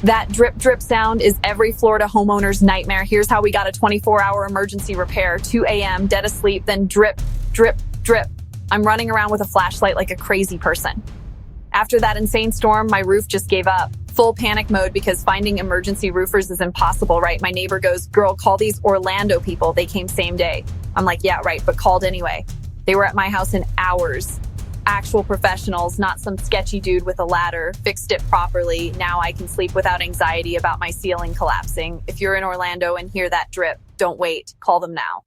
That drip drip sound is every Florida homeowner's nightmare. Here's how we got a 24-hour emergency repair. 2 a.m., dead asleep, then drip, drip, drip. I'm running around with a flashlight like a crazy person. After that insane storm, my roof just gave up. Full panic mode because finding emergency roofers is impossible, right? My neighbor goes, "Girl, call these Orlando people. They came same day." I'm like, "Yeah, right," but called anyway. They were at my house in hours. Actual professionals, not some sketchy dude with a ladder, fixed it properly. Now I can sleep without anxiety about my ceiling collapsing. If you're in Orlando and hear that drip, don't wait. Call them now.